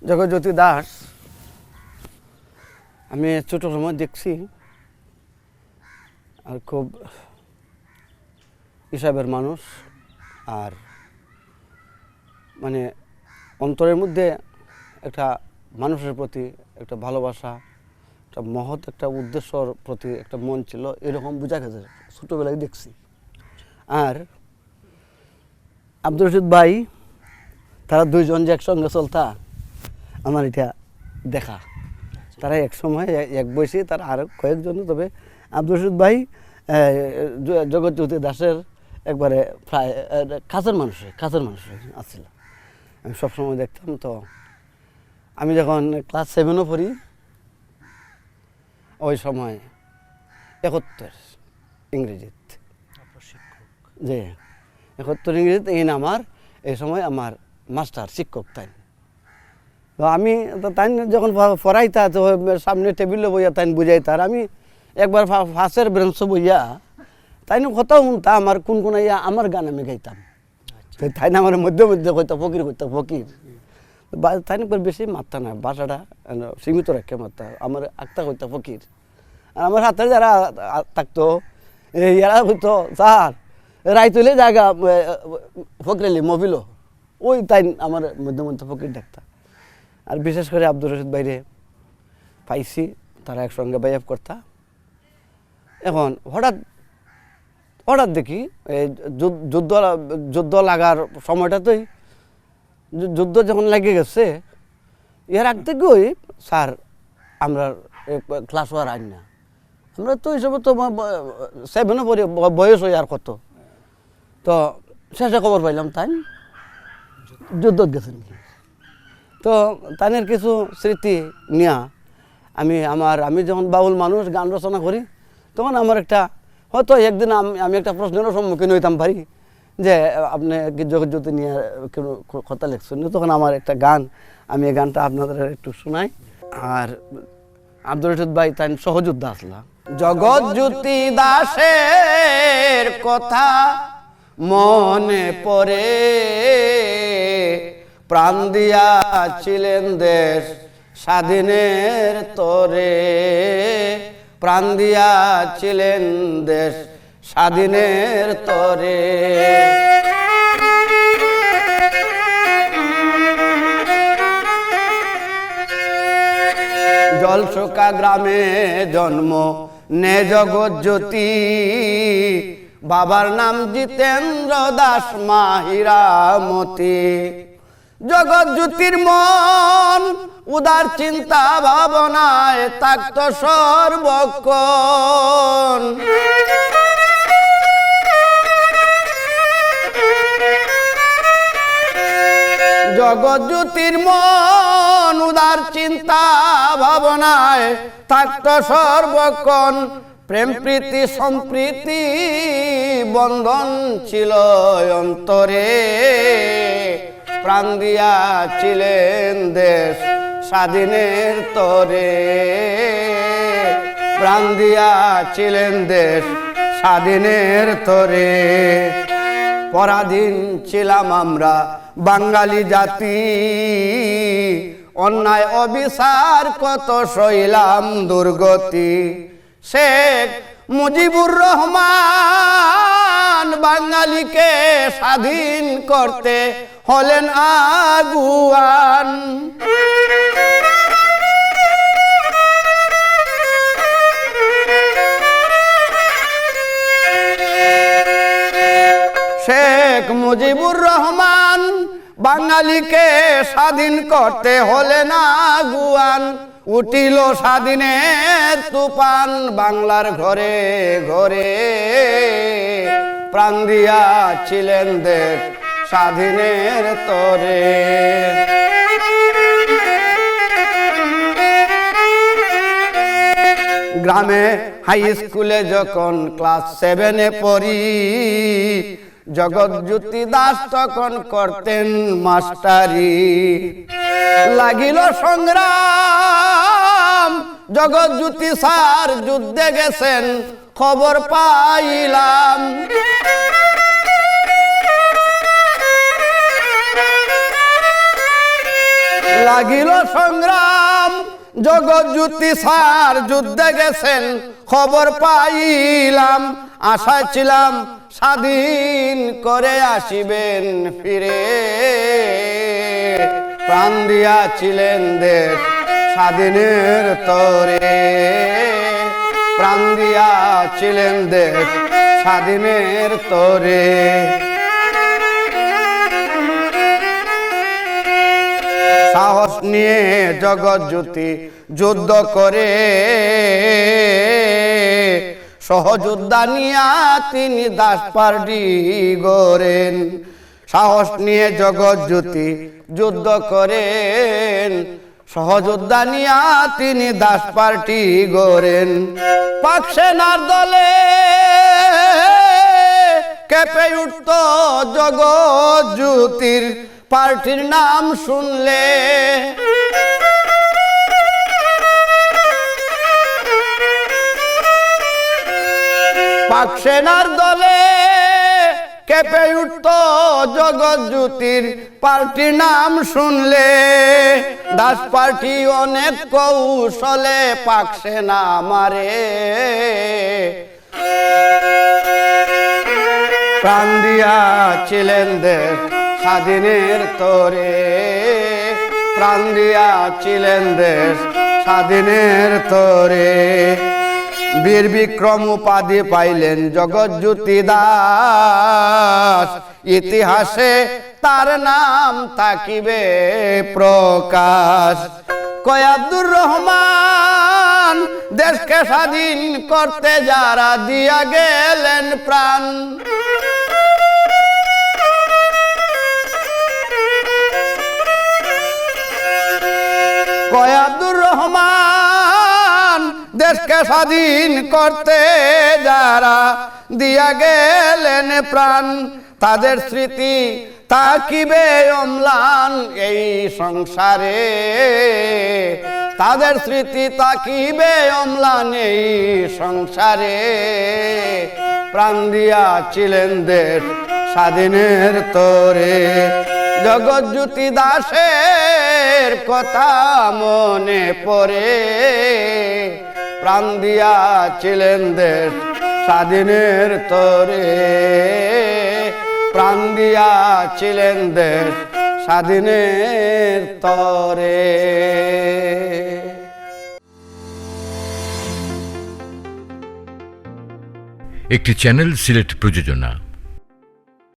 জগৎজ্যোতি দাস আমি ছোট সময় দেখছি, আর খুব হিসাবের মানুষ, আর মানে অন্তরের মধ্যে একটা মানুষের প্রতি একটা ভালোবাসা, একটা মহৎ একটা উদ্দেশ্যর প্রতি একটা মন ছিল, এরকম বোঝা গেছে ছোটোবেলায় দেখছি। আর আব্দুর রশিদ ভাই, তারা দুইজন যে একসঙ্গে চলতা, আমার এটা দেখা। তারা এক সময় এক বয়সী, তারা আরও কয়েকজন, তবে আব্দুর রশিদ ভাই জগৎজ্যোতি দাসের একবারে প্রায় কাছের মানুষ আসছিল। আমি সবসময় দেখতাম। তো আমি যখন ক্লাস 7-ও পড়ি, ওই সময় 71 ইংরেজিতে, যে 71 ইংরেজিতে আমার এই সময় আমার মাস্টার শিক্ষক তাই। তো আমি তাই যখন পড়াইতা, তো সামনে টেবিলে বইয়া তাই বুঝাইতা, আর আমি একবার ফার্স্টের বেঞ্চ বইয়া তাই কথা শুনতাম, আমার কোন ইয়া আমার গান আমি গাইতাম। তাই না আমার মধ্যে মধ্যে কইতা ফকির তাই না বেশি মারতা না, বাসাটা সীমিত রাখে মারতা, আমার আক্তা কইতা ফকির। আর আমার হাতে যারা থাকতো এরা হইতো স্যার রাইতুলে জায়গা ফকরেলি মবিল, ওই তাই আমার মধ্যে মধ্যে ফকির ডাকতা। আর বিশেষ করে আব্দুর রশিদ বাইরে পাইছি, তারা একসঙ্গে বাইয়াব করতা। এখন হঠাৎ দেখি এই যুদ্ধ লাগার সময়টাতেই, যুদ্ধ যখন লেগে গেছে, এর আগ থেকেই স্যার আমরা ক্লাস হওয়ার আইন না, আমরা তো হিসাবে তো 7-ও পড়ি, বয়স হয় আর কত। তো শেষে খবর পাইলাম তাই যুদ্ধ গেছেন। তো তাদের কিছু স্মৃতি নিয়া আমি যখন বাউল মানুষ গান রচনা করি, তখন আমার একটা হয়তো একদিন আমি একটা প্রশ্নেরও সম্মুখীন হইতাম পারি, যে আপনি কি জগৎজ্যোতি নিয়ে কোনো কথা লিখছেন। তখন আমার একটা গান, আমি এই গানটা আপনাদের একটু শোনাই। আর আব্দুর রশিদ ভাই তাই সহযোদ্ধা আসলা। জগৎজ্যোতি দাসের কথা মনে পড়ে, প্রাণ দিয়াছিলেন দেশ স্বাধীনের তরে, প্রাণ দিয়াছিলেন দেশ স্বাধীনের তরে। জলশোকা গ্রামে জন্ম নে জগৎজ্যোতি, বাবার নাম জিতেন্দ্র দাস মা হীরামতি। জগৎজ্যোতির মন উদার চিন্তা ভাবনায় থাকত সর্বক্ষণ, জগৎজ্যোতির মন উদার চিন্তা ভাবনায় থাকত সর্বক্ষণ। প্রেম প্রীতি সম্প্রীতি বন্ধন ছিল অন্তরে, প্রাণ দিয়াছিলেন দেশ স্বাধীনের তরে, প্রাণ দিয়াছিলেন দেশ স্বাধীনের তরে। পরাধীন ছিলাম আমরা বাঙালি জাতি, অন্যায় অবিচার কত সইলাম দুর্গতি। শেখ মুজিবুর রহমান বাঙালিকে স্বাধীন করতে হলেন আগুয়ান। শেখ মুজিবুর রহমান বাঙালিকে স্বাধীন করতে হলেন আগুয়ান। উঠিল স্বাধীনের তুফান বাংলার ঘরে ঘরে, প্রাণ দিয়াছিলেন দেশ স্বাধীনের তরে। গ্রামে হাই স্কুলে যখন ক্লাস 7-এ পড়ি, জগৎজ্যোতি দাস তখন করতেন মাস্টারি। লাগিল সংগ্রাম, জগৎজ্যোতি স্যার যুদ্ধে গেছেন খবর পাইলাম। লাগিল সংগ্রাম, জগৎজ্যোতি স্যার যুদ্ধে গেছেন খবর পাইলাম, আশায় ছিলাম স্বাধীন করে আসিবেন ফিরে, প্রাণ দিয়াছিলেন দেশ স্বাধীনের তরে, প্রাণ দিয়াছিলেন দেশ স্বাধীনের তরে। সাহস নিয়ে জগৎজ্যোতি যুদ্ধ করে, সহযোদ্ধা নিয়া তিনি দাসপার্টি গড়েন। সাহস নিয়ে জগৎজ্যোতি যুদ্ধ করেন, সহযোদ্ধা নিয়া তিনি দাসপার্টি গড়েন। পাক সেনার দলে কেঁপে উঠত জগৎজ্যোতির পার্টির নাম শুনলে, পাক সেনার দলে কেঁপে উঠত জগৎজ্যোতির পার্টির নাম শুনলে। দাস পার্টি অনেক কৌশলে পাক সেনা মারে, প্রাণ দিয়াছিলেন দেশ স্বাধীনের তরে, প্রাণ দিয়াছিলেন দেশ স্বাধীনের তরে। বীর বিক্রম উপাধি পাইলেন জগৎজ্যোতি দাস, ইতিহাসে তার নাম থাকিবে প্রকাশ। কয় আব্দুর রহমান দেশকে স্বাধীন করতে যারা দিয়া গেলেন প্রাণ, কয় আব্দুর রহমান দেশকে স্বাধীন করতে যারা দিয়া গেলেন প্রাণ, তাদের স্মৃতি থাকিবে অম্লান এই সংসারে, তাদের স্মৃতি থাকিবে অম্লান এই সংসারে। প্রাণ দিয়াছিলেন দেশ স্বাধীনের তরে, জগৎজ্যোতি দাসের কথা মনে পড়ে, প্রাণ দিয়াছিলেন দেশ স্বাধীনের তরে, প্রাণ দিয়াছিলেন দেশ স্বাধীনের তরে। একটি চ্যানেল সিলেট প্রযোজনা।